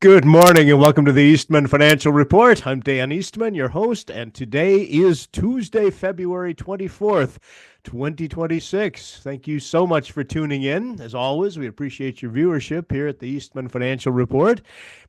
Good morning and welcome to the Eastman Financial Report. I'm Dan Eastman, your host, and today is Tuesday, February 24th, 2026. Thank you so much for tuning in. As always, we appreciate your viewership here at the Eastman Financial Report,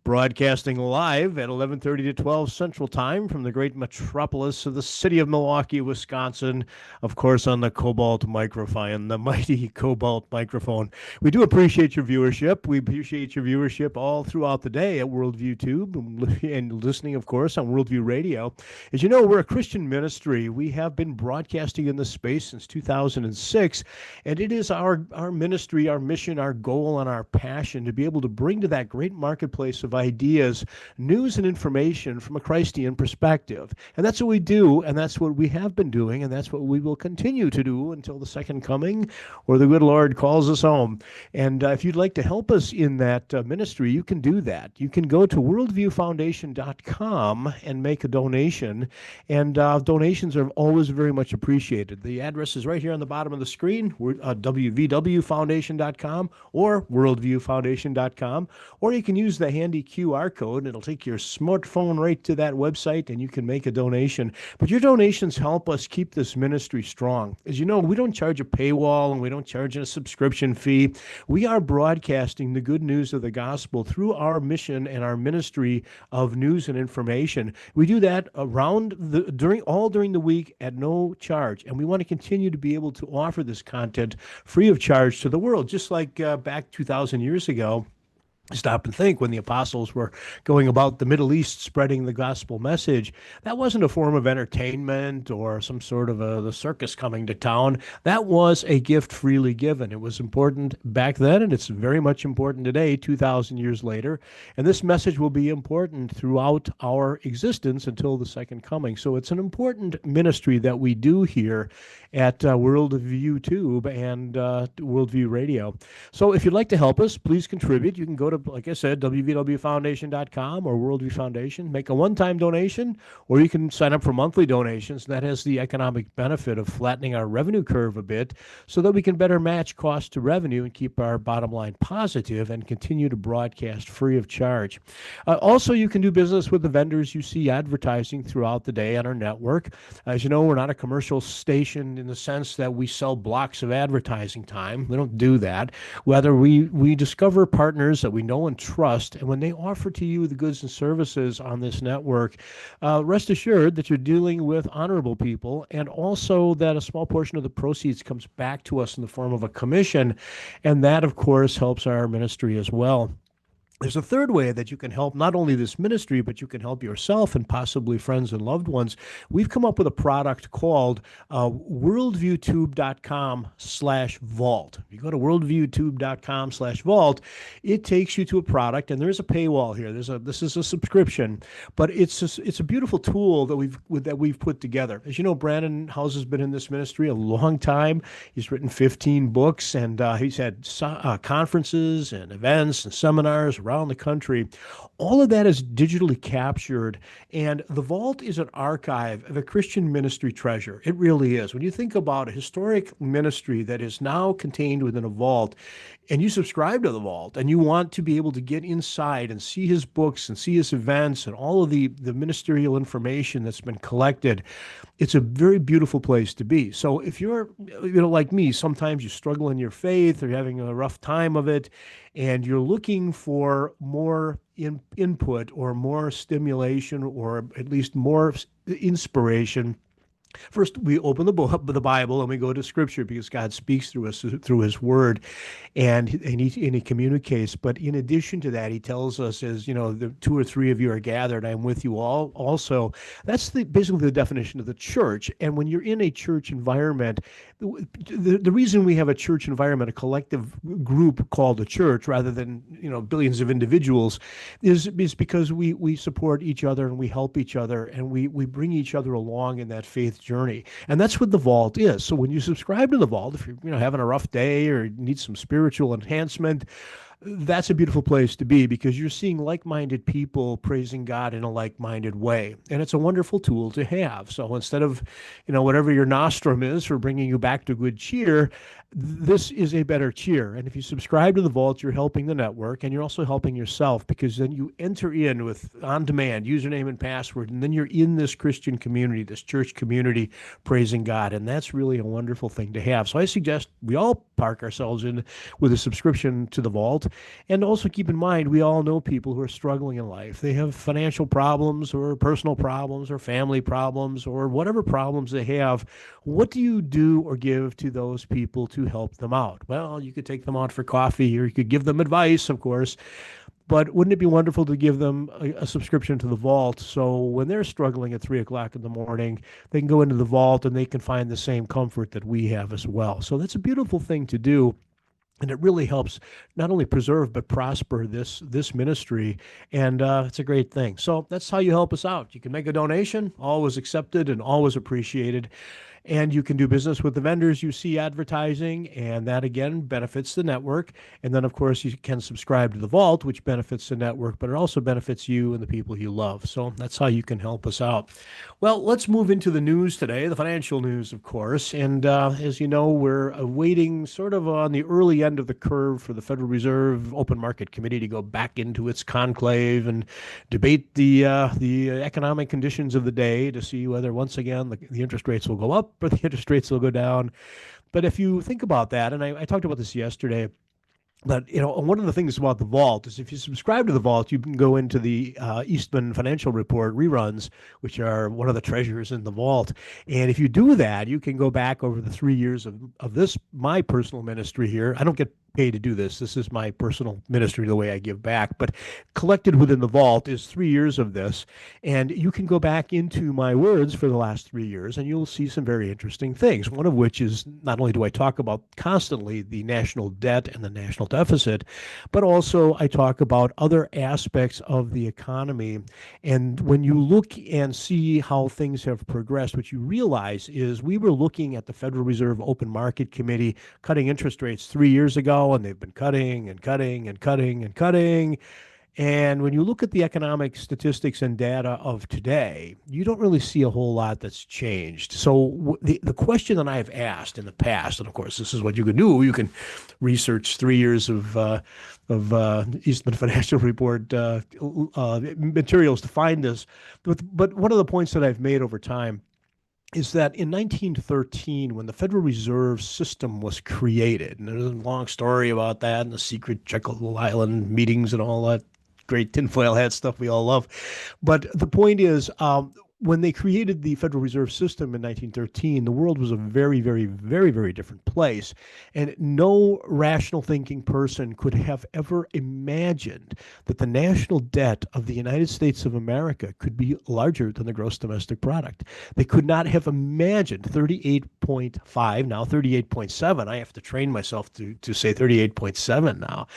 broadcasting live at 11:30 to 12 Central Time from the great metropolis of the city of Milwaukee, Wisconsin, of course, on the Cobalt microphone, the mighty Cobalt microphone. We do appreciate your viewership. We appreciate your viewership all throughout the day at Worldview Tube and listening, of course, on Worldview Radio. As you know, we're a Christian ministry. We have been broadcasting in this space since 2006, and it is our ministry, our mission, our goal, and our passion to be able to bring to that great marketplace of ideas, news, and information from a Christian perspective. And that's what we do, and that's what we have been doing, and that's what we will continue to do until the second coming or the good Lord calls us home. And if you'd like to help us in that ministry, you can do that. You can go to worldviewfoundation.com and make a donation, and donations are always very much appreciated. The address is right here on the bottom of the screen, www.foundation.com or worldviewfoundation.com, or you can use the handy QR code, and it'll take your smartphone right to that website, and you can make a donation. But your donations help us keep this ministry strong. As you know, we don't charge a paywall, and we don't charge a subscription fee. We are broadcasting the good news of the gospel through our mission and our ministry of news and information. We do that during the week at no charge, and we want to continue to be able to offer this content free of charge to the world, just like back 2,000 years ago. Stop and think, when the apostles were going about the Middle East spreading the gospel message, that wasn't a form of entertainment or some sort of the circus coming to town. That was a gift freely given. It was important back then, and it's very much important today, 2,000 years later. And this message will be important throughout our existence until the second coming. So it's an important ministry that we do here at Worldview Tube and Worldview Radio. So if you'd like to help us, please contribute. You can go to, like I said, www.foundation.com or Worldview Foundation, make a one-time donation, or you can sign up for monthly donations. That has the economic benefit of flattening our revenue curve a bit so that we can better match cost to revenue and keep our bottom line positive and continue to broadcast free of charge. Also, you can do business with the vendors you see advertising throughout the day on our network. As you know, we're not a commercial station in the sense that we sell blocks of advertising time. We don't do that. Whether we discover partners that we know and trust, and when they offer to you the goods and services on this network, rest assured that you're dealing with honorable people, and also that a small portion of the proceeds comes back to us in the form of a commission, and that, of course, helps our ministry as well. There's a third way that you can help not only this ministry, but you can help yourself and possibly friends and loved ones. We've come up with a product called worldviewtube.com/vault. If you go to worldviewtube.com/vault, it takes you to a product, and there's a paywall here. This is a subscription, but it's a beautiful tool that we've put together. As you know, Brandon House has been in this ministry a long time. He's written 15 books, and he's had conferences and events and seminars around the country. All of that is digitally captured, and the vault is an archive of a Christian ministry treasure. It really is. When you think about a historic ministry that is now contained within a vault, and you subscribe to the vault, and you want to be able to get inside and see his books and see his events and all of the ministerial information that's been collected, it's a very beautiful place to be. So if you're, like me, sometimes you struggle in your faith or you're having a rough time of it, and you're looking for more input or more stimulation or at least more inspiration, first, we open the Bible, and we go to Scripture because God speaks through us through His Word, and He communicates. But in addition to that, He tells us, as you know, the two or three of you are gathered, I am with you all. Also, that's basically the definition of the church. And when you're in a church environment, the reason we have a church environment, a collective group called a church, rather than billions of individuals, is because we support each other and we help each other, and we bring each other along in that faith journey. And that's what the vault is. So when you subscribe to the vault, if you're having a rough day or need some spiritual enhancement, That's a beautiful place to be because you're seeing like-minded people praising God in a like-minded way. And it's a wonderful tool to have. So instead of, whatever your nostrum is for bringing you back to good cheer, this is a better cheer. And if you subscribe to the Vault, you're helping the network and you're also helping yourself because then you enter in with on-demand username and password, and then you're in this Christian community, this church community, praising God. And that's really a wonderful thing to have. So I suggest we all park ourselves in with a subscription to the Vault. And also keep in mind, we all know people who are struggling in life. They have financial problems or personal problems or family problems or whatever problems they have. What do you do or give to those people to help them out? Well, you could take them out for coffee or you could give them advice, of course. But wouldn't it be wonderful to give them a subscription to the Vault so when they're struggling at 3 o'clock in the morning, they can go into the Vault and they can find the same comfort that we have as well. So that's a beautiful thing to do. And it really helps not only preserve but prosper this ministry, and it's a great thing. So that's how you help us out. You can make a donation, always accepted and always appreciated. And you can do business with the vendors you see advertising, and that again benefits the network. And then, of course, you can subscribe to the Vault, which benefits the network, but it also benefits you and the people you love. So that's how you can help us out. Well, let's move into the news today, the financial news, of course. And as you know, we're awaiting sort of on the early end of the curve for the Federal Reserve Open Market Committee to go back into its conclave and debate the economic conditions of the day to see whether once again the interest rates will go up or the interest rates will go down. But if you think about that, and I talked about this yesterday, but one of the things about the Vault is if you subscribe to the Vault, you can go into the Eastman Financial Report reruns, which are one of the treasures in the Vault. And if you do that, you can go back over the 3 years of this, my personal ministry here. I don't get paid to do this. This is my personal ministry, the way I give back. But collected within the Vault is 3 years of this. And you can go back into my words for the last 3 years, and you'll see some very interesting things. One of which is not only do I talk about constantly the national debt and the national deficit, but also I talk about other aspects of the economy. And when you look and see how things have progressed, what you realize is we were looking at the Federal Reserve Open Market Committee cutting interest rates 3 years ago, and they've been cutting and cutting and cutting and cutting. And when you look at the economic statistics and data of today, you don't really see a whole lot that's changed. So the question that I've asked in the past, and of course this is what you can do, you can research 3 years of Eastman Financial Report materials to find this. But one of the points that I've made over time is that in 1913, when the Federal Reserve System was created, and there's a long story about that and the secret Jekyll Island meetings and all that great tinfoil hat stuff we all love. But the point is, when they created the Federal Reserve System in 1913, the world was a very, very, very, very different place. And no rational thinking person could have ever imagined that the national debt of the United States of America could be larger than the gross domestic product. They could not have imagined 38.5, now 38.7. I have to train myself to say 38.7 now.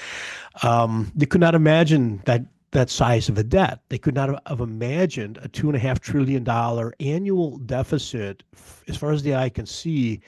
They could not imagine that size of a debt. They could not have imagined a $2.5 trillion annual deficit, as far as the eye can see,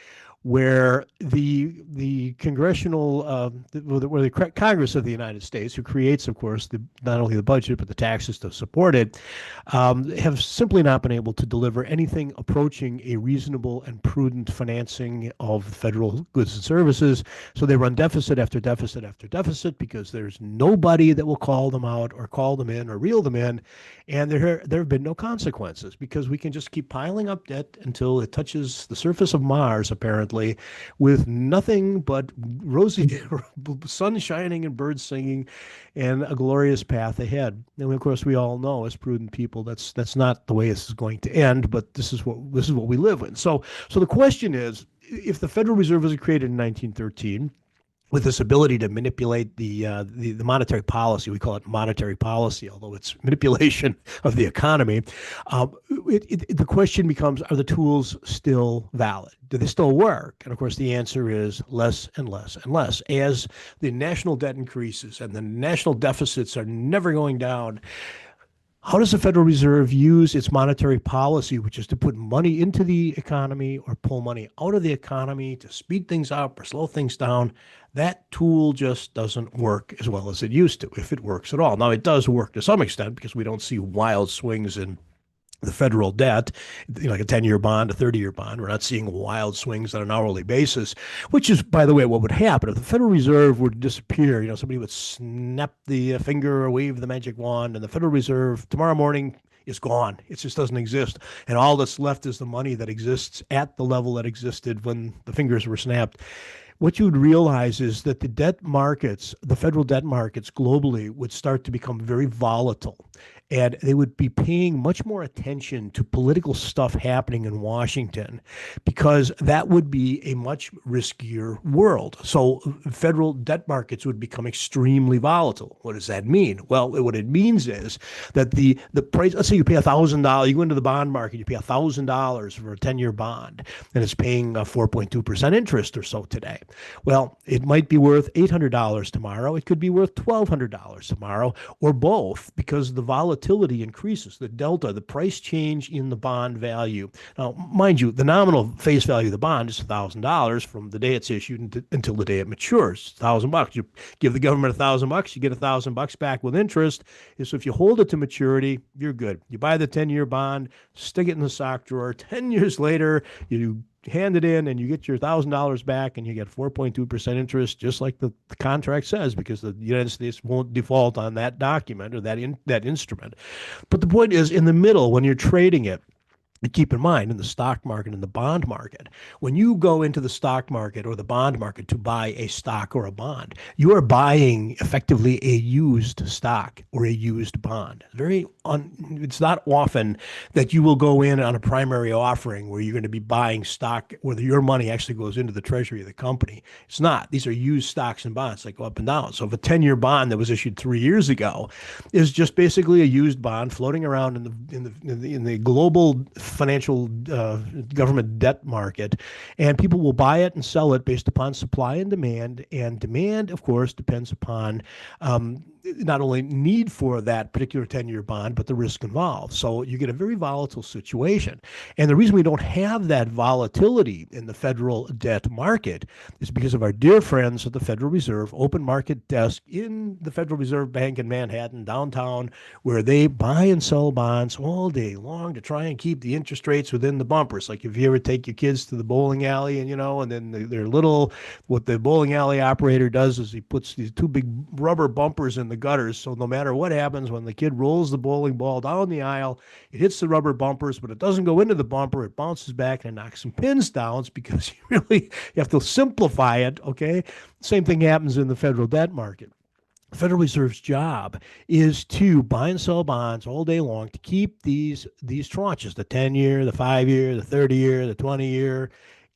where the congressional, where the Congress of the United States, who creates, of course, not only the budget but the taxes to support it, have simply not been able to deliver anything approaching a reasonable and prudent financing of federal goods and services. So they run deficit after deficit after deficit because there's nobody that will call them out or call them in or reel them in, and there have been no consequences because we can just keep piling up debt until it touches the surface of Mars, apparently, with nothing but rosy sun shining and birds singing and a glorious path ahead. And of course, we all know as prudent people that's not the way this is going to end, but this is what we live in. So the question is, if the Federal Reserve was created in 1913, with this ability to manipulate the monetary policy, we call it monetary policy, although it's manipulation of the economy. The question becomes: are the tools still valid? Do they still work? And of course, the answer is less and less and less. As the national debt increases and the national deficits are never going down, How does the Federal Reserve use its monetary policy, which is to put money into the economy or pull money out of the economy to speed things up or slow things down? That tool just doesn't work as well as it used to, if it works at all. Now, it does work to some extent because we don't see wild swings in the federal debt, like a 10-year bond, a 30-year bond. We're not seeing wild swings on an hourly basis, which is, by the way, what would happen if the Federal Reserve were to disappear. Somebody would snap the finger or wave the magic wand, and the Federal Reserve tomorrow morning is gone. It just doesn't exist. And all that's left is the money that exists at the level that existed when the fingers were snapped. What you would realize is that the debt markets, the federal debt markets globally, would start to become very volatile. And they would be paying much more attention to political stuff happening in Washington because that would be a much riskier world. So federal debt markets would become extremely volatile. What does that mean? Well, what it means is that the price, let's say you pay $1,000, you go into the bond market, you pay $1,000 for a 10-year bond, and it's paying 4.2% interest or so today. Well, it might be worth $800 tomorrow. It could be worth $1,200 tomorrow, or both, because the volatility increases, the delta, the price change in the bond value. Now, mind you, the nominal face value of the bond is $1,000 from the day it's issued until the day it matures. $1,000. You give the government $1,000, you get $1,000 back with interest. So if you hold it to maturity, you're good. You buy the 10-year bond, stick it in the sock drawer. 10 years later, you hand it in and you get your $1,000 back and you get 4.2% interest, just like the contract says, because the United States won't default on that document or that instrument. But the point is, in the middle, when you're trading it, keep in mind, in the stock market and the bond market, when you go into the stock market or the bond market to buy a stock or a bond, you are buying effectively a used stock or a used bond. It's not often that you will go in on a primary offering where you're going to be buying stock, whether your money actually goes into the treasury of the company. It's not. These are used stocks and bonds that go up and down. So if a 10-year bond that was issued 3 years ago is just basically a used bond floating around in the global financial government debt market, and people will buy it and sell it based upon supply and demand. And demand, of course, depends upon not only need for that particular 10-year bond, but the risk involved. So you get a very volatile situation. And the reason we don't have that volatility in the federal debt market is because of our dear friends at the Federal Reserve open market desk in the Federal Reserve Bank in Manhattan, downtown, where they buy and sell bonds all day long to try and keep the interest rates within the bumpers. Like if you ever take your kids to the bowling alley and then they're little, what the bowling alley operator does is he puts these two big rubber bumpers in the gutters, so no matter what happens, when the kid rolls the bowling ball down the aisle, it hits the rubber bumpers, but it doesn't go into the bumper. It bounces back and knocks some pins down because you have to simplify it, okay? Same thing happens in the federal debt market. The Federal Reserve's job is to buy and sell bonds all day long to keep these tranches, the 10-year, the 5-year, the 30-year, the 20-year,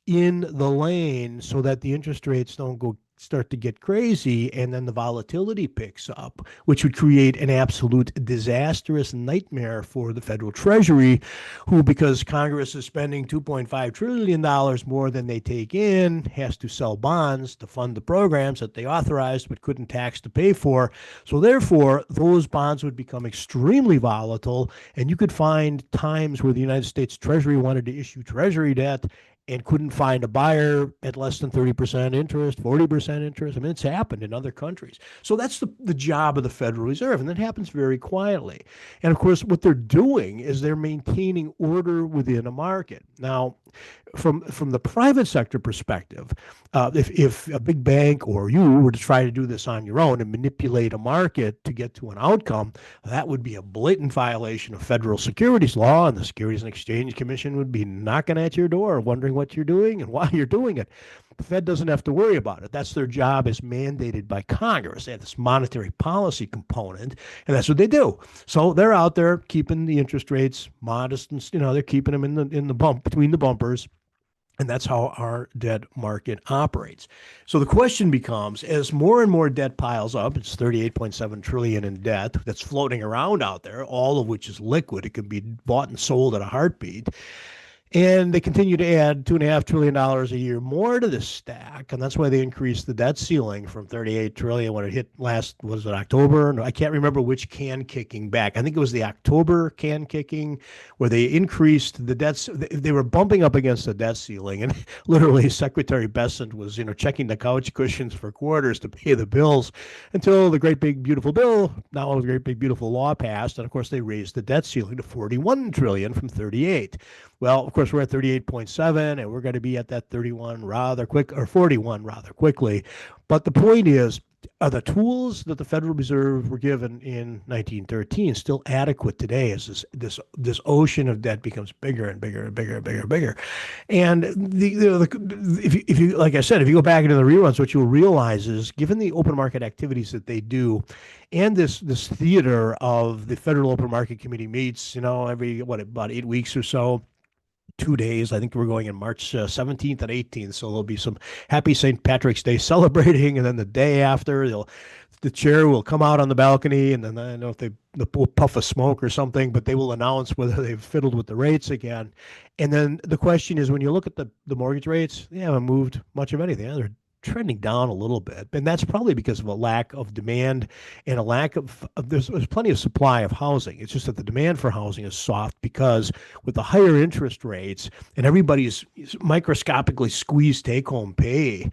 in the lane so that the interest rates don't start to get crazy, and then the volatility picks up, which would create an absolute disastrous nightmare for the federal treasury, who, because Congress is spending $2.5 trillion more than they take in, has to sell bonds to fund the programs that they authorized but couldn't tax to pay for. So therefore, those bonds would become extremely volatile, and you could find times where the United States Treasury wanted to issue treasury debt and couldn't find a buyer at less than 30% interest, 40% interest. I mean, it's happened in other countries. So that's the job of the Federal Reserve, and that happens very quietly. And of course, what they're doing is they're maintaining order within a market. Now, from the private sector perspective, if a big bank or you were to try to do this on your own and manipulate a market to get to an outcome, that would be a blatant violation of federal securities law, and the Securities and Exchange Commission would be knocking at your door, wondering what you're doing and why you're doing it. The Fed doesn't have to worry about it. That's their job as mandated by Congress. They have this monetary policy component, and that's what they do. So they're out there keeping the interest rates modest, and they're keeping them in the bump between the bumpers. And that's how our debt market operates. So the question becomes, as more and more debt piles up, it's 38.7 trillion in debt that's floating around out there, all of which is liquid. It can be bought and sold at a heartbeat. And they continue to add $2.5 trillion a year more to the stack, and that's why they increased the debt ceiling from 38 trillion when it hit last, was it October? No, I can't remember which can kicking back. I think it was the October can kicking where they increased the debts. They were bumping up against the debt ceiling, and literally Secretary Bessent was, checking the couch cushions for quarters to pay the bills until the great big beautiful bill, now the great big beautiful law passed, and of course they raised the debt ceiling to 41 trillion from 38. Well, of course, we're at 38.7, and we're going to be at that 31 rather quick, or 41 rather quickly. But the point is, are the tools that the Federal Reserve were given in 1913 still adequate today as this ocean of debt becomes bigger and bigger and bigger and bigger and bigger? And if you like I said, if you go back into the reruns, what you'll realize is, given the open market activities that they do, and this theater of the Federal Open Market Committee meets, every about 8 weeks or so. 2 days. I think we're going in March 17th and 18th. So there'll be some happy St. Patrick's Day celebrating. And then the day after, the chair will come out on the balcony, and then I don't know if they'll puff a smoke or something, but they will announce whether they've fiddled with the rates again. And then the question is, when you look at the mortgage rates, they haven't moved much of anything. They're trending down a little bit, and that's probably because of a lack of demand and a lack of there's plenty of supply of housing. It's just that the demand for housing is soft because with the higher interest rates and everybody's microscopically squeezed take-home pay,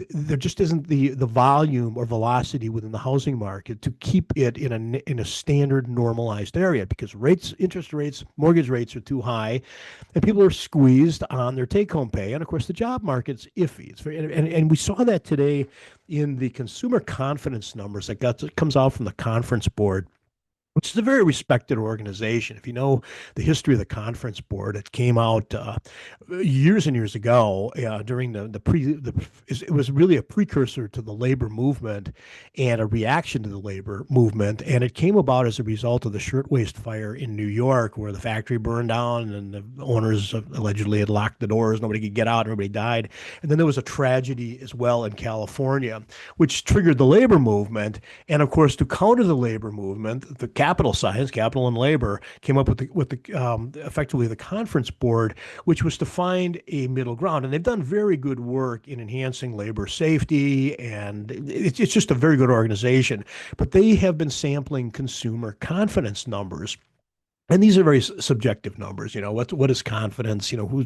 there just isn't the volume or velocity within the housing market to keep it in a standard normalized area, because interest rates, mortgage rates are too high, and people are squeezed on their take-home pay. And of course, the job market's iffy. It's and we saw that today in the consumer confidence numbers that comes out from the Conference Board, which is a very respected organization. If you know the history of the Conference Board, it came out years and years ago during it was really a precursor to the labor movement and a reaction to the labor movement. And it came about as a result of the Shirtwaist Fire in New York, where the factory burned down and the owners allegedly had locked the doors. Nobody could get out. Everybody died. And then there was a tragedy as well in California, which triggered the labor movement. And of course, to counter the labor movement, the capital and labor came up with effectively the Conference Board, which was to find a middle ground. And they've done very good work in enhancing labor safety, and it's just a very good organization. But they have been sampling consumer confidence numbers. And these are very subjective numbers. What is confidence? Who's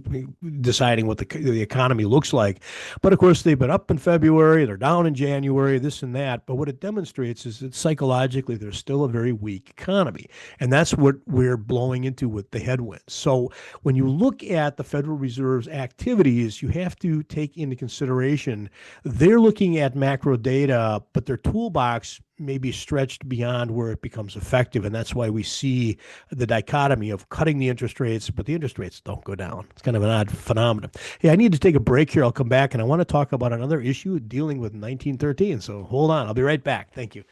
deciding what the economy looks like? But of course, they've been up in February, they're down in January, this and that. But what it demonstrates is that psychologically, there's still a very weak economy. And that's what we're blowing into with the headwinds. So when you look at the Federal Reserve's activities, you have to take into consideration they're looking at macro data, but their toolbox may be stretched beyond where it becomes effective. And that's why we see the dichotomy of cutting the interest rates, but the interest rates don't go down. It's kind of an odd phenomenon. Hey, I need to take a break here. I'll come back, and I want to talk about another issue dealing with 1913. So hold on. I'll be right back. Thank you.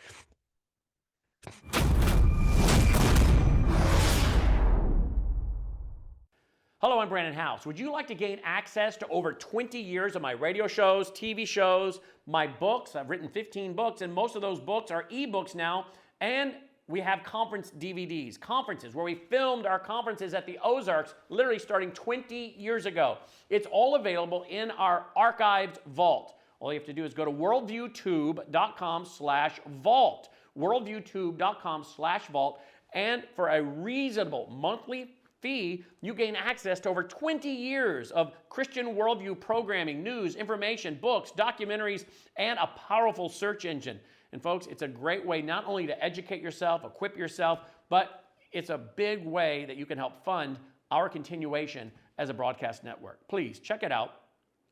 Hello, I'm Brandon House. Would you like to gain access to over 20 years of my radio shows, TV shows, my books? I've written 15 books, and most of those books are ebooks now. And we have conference DVDs, conferences where we filmed our conferences at the Ozarks, literally starting 20 years ago. It's all available in our archived vault. All you have to do is go to worldviewtube.com/vault, worldviewtube.com/vault, and for a reasonable monthly fee, you gain access to over 20 years of Christian worldview programming, news, information, books, documentaries, and a powerful search engine. And folks, it's a great way not only to educate yourself, equip yourself, but it's a big way that you can help fund our continuation as a broadcast network. Please check it out.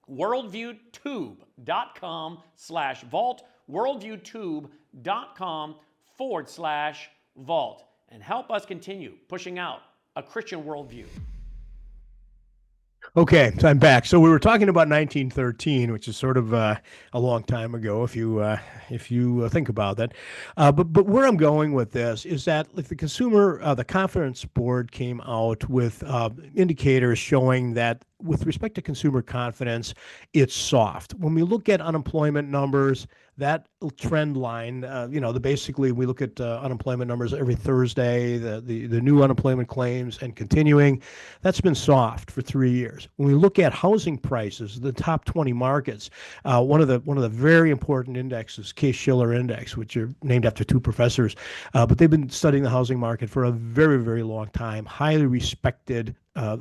worldviewtube.com/vault, worldviewtube.com/vault, and help us continue pushing out a Christian worldview. Okay, so I'm back. So we were talking about 1913, which is sort of a long time ago, if you think about that. But where I'm going with this is that like the Conference Board came out with indicators showing that with respect to consumer confidence, it's soft. When we look at unemployment numbers, that trend line, basically we look at unemployment numbers every Thursday, the new unemployment claims and continuing, that's been soft for 3 years. When we look at housing prices, the top 20 markets, one of the very important indexes, Case-Shiller Index, which are named after two professors, but they've been studying the housing market for a very, very long time, highly respected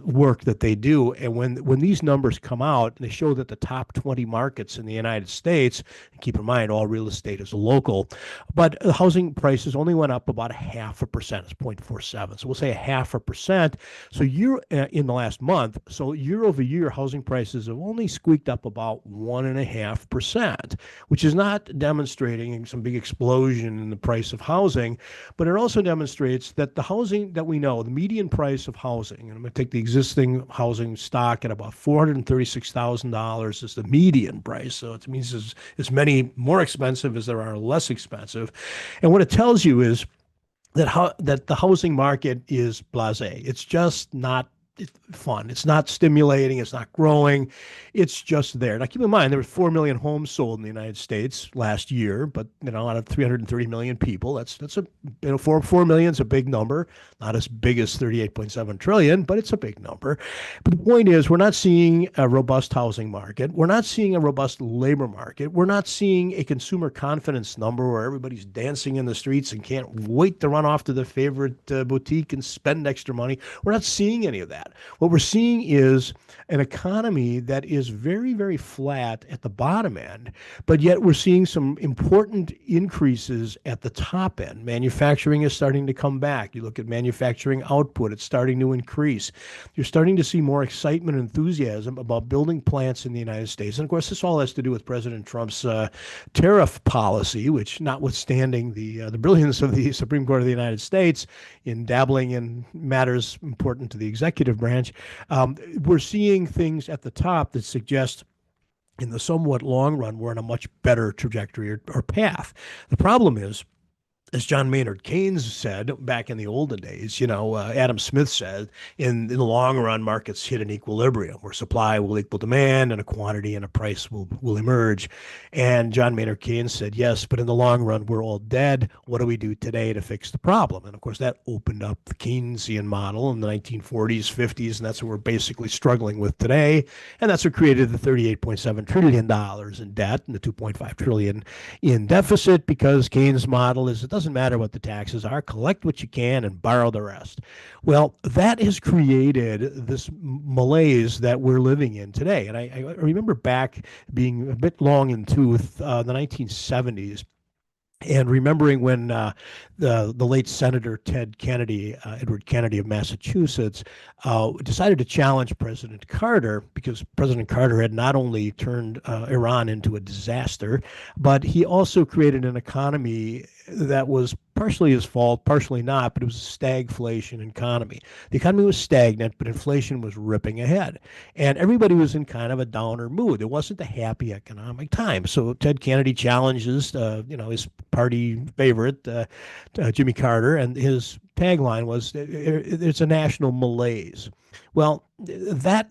work that they do. And when these numbers come out, they show that the top 20 markets in the United States, keep in mind all real estate is local, but housing prices only went up about 0.5%. It's 0.47. So we'll say 0.5%. So in the last month, so year over year, housing prices have only squeaked up about 1.5%, which is not demonstrating some big explosion in the price of housing, but it also demonstrates that the housing that we know, the median price of housing, and I'm going to take the existing housing stock at about $436,000 is the median price. So it means there's as many more expensive as there are less expensive. And what it tells you is that the housing market is blasé. It's just not fun. It's not stimulating. It's not growing. It's just there. Now, keep in mind, there were 4 million homes sold in the United States last year, but out of 330 million people, that's 4 million is a big number. Not as big as 38.7 trillion, but it's a big number. But the point is, we're not seeing a robust housing market. We're not seeing a robust labor market. We're not seeing a consumer confidence number where everybody's dancing in the streets and can't wait to run off to their favorite boutique and spend extra money. We're not seeing any of that. What we're seeing is an economy that is very, very flat at the bottom end, but yet we're seeing some important increases at the top end. Manufacturing is starting to come back. You look at manufacturing output, it's starting to increase. You're starting to see more excitement and enthusiasm about building plants in the United States. And of course, this all has to do with President Trump's tariff policy, which, notwithstanding the brilliance of the Supreme Court of the United States in dabbling in matters important to the executive branch, we're seeing things at the top that suggest in the somewhat long run, we're on a much better trajectory or path. The problem is, as John Maynard Keynes said back in the olden days, Adam Smith said, in the long run, markets hit an equilibrium where supply will equal demand and a quantity and a price will emerge. And John Maynard Keynes said, yes, but in the long run, we're all dead. What do we do today to fix the problem? And of course, that opened up the Keynesian model in the 1940s, 50s, and that's what we're basically struggling with today. And that's what created the $38.7 trillion in debt and the $2.5 trillion in deficit, because Keynes' model is it doesn't matter what the taxes are, collect what you can and borrow the rest. Well, that has created this malaise that we're living in today. And I remember back being a bit long in tooth, the 1970s, and remembering when the late Senator Ted Kennedy, Edward Kennedy of Massachusetts, decided to challenge President Carter, because President Carter had not only turned Iran into a disaster, but he also created an economy that was partially his fault, partially not, but it was a stagflation economy. The economy was stagnant, but inflation was ripping ahead. And everybody was in kind of a downer mood. It wasn't a happy economic time. So Ted Kennedy challenges, his party favorite, Jimmy Carter, and his tagline was, "It's a national malaise." Well, that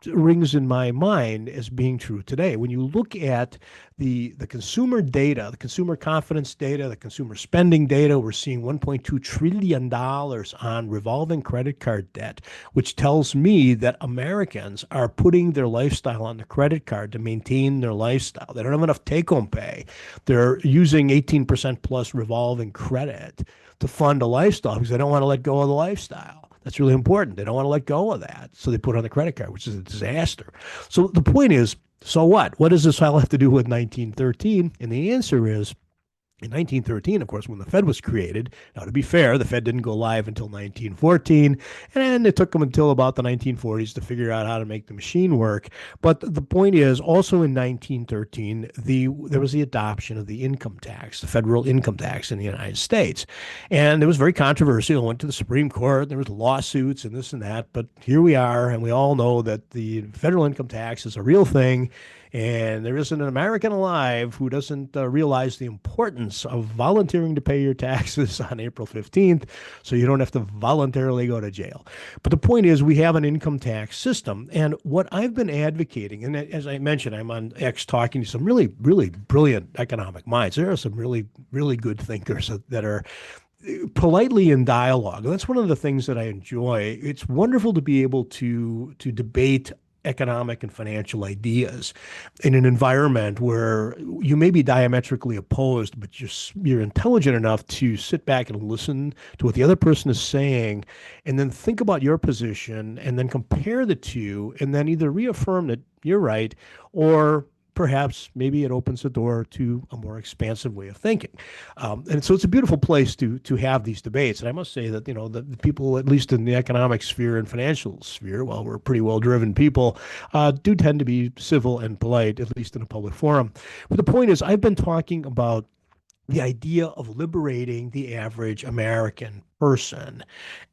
rings in my mind as being true today. When you look at the consumer data, the consumer confidence data, the consumer spending data, we're seeing $1.2 trillion on revolving credit card debt, which tells me that Americans are putting their lifestyle on the credit card to maintain their lifestyle. They don't have enough take-home pay. They're using 18% plus revolving credit to fund a lifestyle because they don't want to let go of the lifestyle. That's really important. They don't want to let go of that. So they put it on the credit card, which is a disaster. So the point is, so what? What does this all have to do with 1913? And the answer is, in 1913, of course, when the Fed was created, now to be fair, the Fed didn't go live until 1914, and it took them until about the 1940s to figure out how to make the machine work. But the point is, also in 1913, there was the adoption of the income tax, the federal income tax in the United States. And it was very controversial. It went to the Supreme Court. There was lawsuits and this and that. But here we are, and we all know that the federal income tax is a real thing. And there isn't an American alive who doesn't realize the importance of volunteering to pay your taxes on April 15th so you don't have to voluntarily go to jail. But the point is, we have an income tax system. And what I've been advocating, and as I mentioned, I'm on X talking to some really, really brilliant economic minds. There are some really, really good thinkers that are politely in dialogue. And that's one of the things that I enjoy. It's wonderful to be able to debate economic and financial ideas in an environment where you may be diametrically opposed, but you're intelligent enough to sit back and listen to what the other person is saying, and then think about your position, and then compare the two, and then either reaffirm that you're right, or perhaps maybe it opens the door to a more expansive way of thinking. And so it's a beautiful place to have these debates. And I must say that, the people, at least in the economic sphere and financial sphere, while we're pretty well-driven people, do tend to be civil and polite, at least in a public forum. But the point is, I've been talking about the idea of liberating the average American person.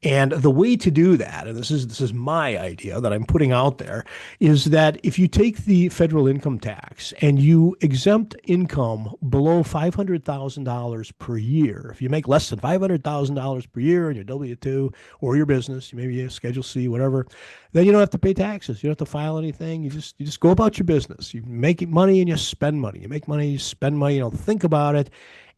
And the way to do that, and this is my idea that I'm putting out there, is that if you take the federal income tax and you exempt income below $500,000 per year, if you make less than $500,000 per year in your W-2 or your business, maybe a Schedule C, whatever, then you don't have to pay taxes. You don't have to file anything. You just go about your business. You make money and you spend money. You make money, you spend money. You don't think about it.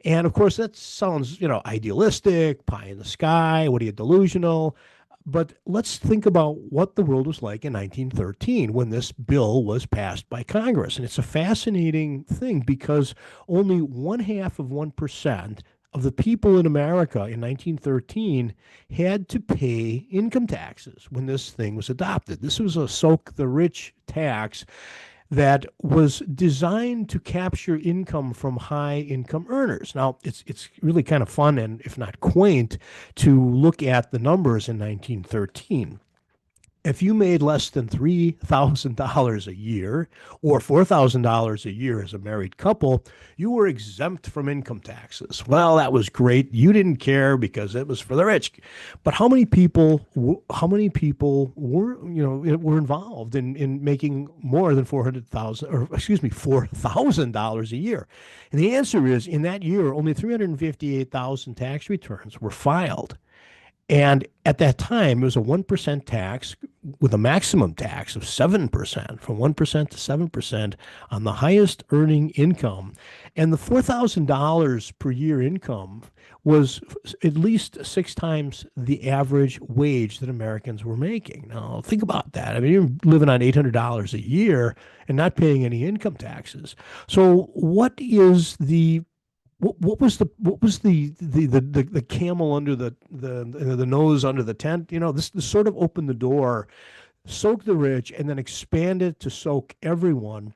And of course, that sounds, idealistic, pie in the sky. What are you, delusional? But let's think about what the world was like in 1913 when this bill was passed by Congress. And it's a fascinating thing because only 0.5% of the people in America in 1913 had to pay income taxes when this thing was adopted. This was a soak the rich tax that was designed to capture income from high income earners. Now, it's really kind of fun and, if not quaint, to look at the numbers in 1913. If you made less than $3,000 a year or $4,000 a year as a married couple, you were exempt from income taxes. Well, that was great. You didn't care because it was for the rich. But how many people were involved in making more than $4,000 a year? And the answer is, in that year, only 358,000 tax returns were filed. And at that time, it was a 1% tax with a maximum tax of 7%, from 1% to 7% on the highest earning income. And the $4,000 per year income was at least 6 times the average wage that Americans were making. Now, think about that. I mean, you're living on $800 a year and not paying any income taxes. So what was the camel under the nose under the tent? This sort of opened the door, soak the rich, and then expand it to soak everyone.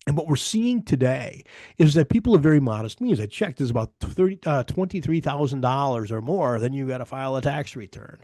And what we're seeing today is that people of very modest means, I checked, is about $23,000 or more, then you got to file a tax return.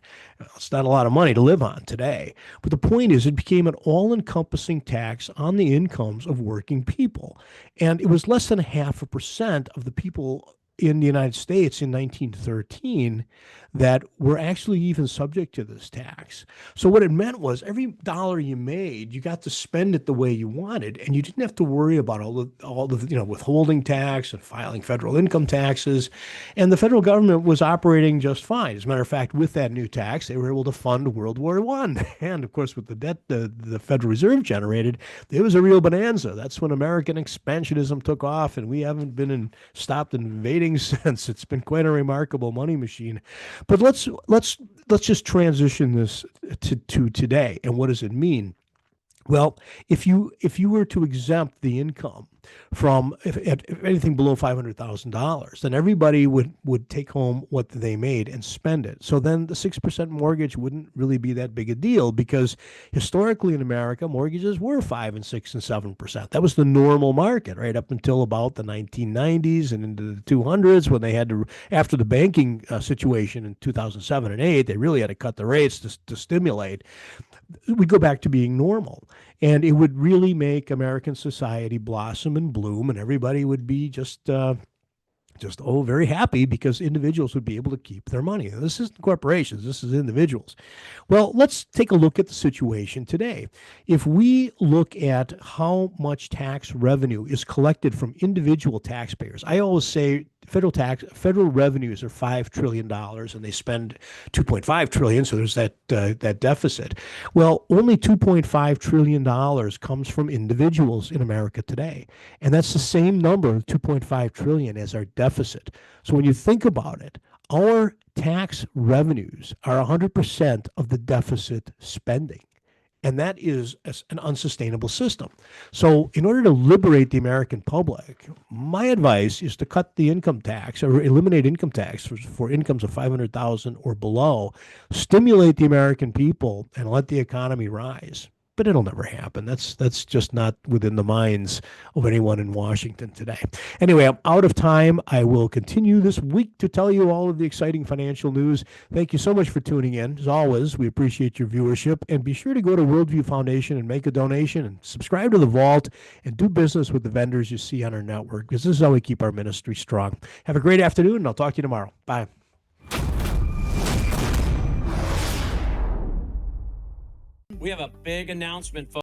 It's not a lot of money to live on today. But the point is, it became an all-encompassing tax on the incomes of working people. And it was less than 0.5% of the people in the United States in 1913 that were actually even subject to this tax. So what it meant was every dollar you made, you got to spend it the way you wanted, and you didn't have to worry about all the withholding tax and filing federal income taxes. And the federal government was operating just fine. As a matter of fact, with that new tax, they were able to fund World War I. And of course, with the debt the Federal Reserve generated, it was a real bonanza. That's when American expansionism took off, and we haven't been stopped invading since. It's been quite a remarkable money machine. But let's just transition this to today. And what does it mean? Well, if you were to exempt the income from if anything below $500,000, then everybody would take home what they made and spend it. So then the 6% mortgage wouldn't really be that big a deal, because historically in America, mortgages were 5 and 6 and 7%. That was the normal market, right up until about the 1990s and into the 200s, when they had to, after the banking situation in 2007 and 8, they really had to cut the rates to stimulate. We go back to being normal, and it would really make American society blossom and bloom, and everybody would be just just very happy because individuals would be able to keep their money. This isn't corporations, this is individuals. Well, let's take a look at the situation today. If we look at how much tax revenue is collected from individual taxpayers, I always say federal revenues are $5 trillion and they spend $2.5 trillion, so there's that deficit. Well, only $2.5 trillion comes from individuals in America today. And that's the same number, 2.5 trillion, as our deficit. So when you think about it, our tax revenues are 100% of the deficit spending. And that is an unsustainable system. So in order to liberate the American public, my advice is to cut the income tax or eliminate income tax for incomes of 500,000 or below, stimulate the American people, and let the economy rise. But it'll never happen. That's just not within the minds of anyone in Washington today. Anyway, I'm out of time. I will continue this week to tell you all of the exciting financial news. Thank you so much for tuning in. As always, we appreciate your viewership. And be sure to go to Worldview Foundation and make a donation and subscribe to the Vault and do business with the vendors you see on our network, because this is how we keep our ministry strong. Have a great afternoon, and I'll talk to you tomorrow. Bye. We have a big announcement, folks.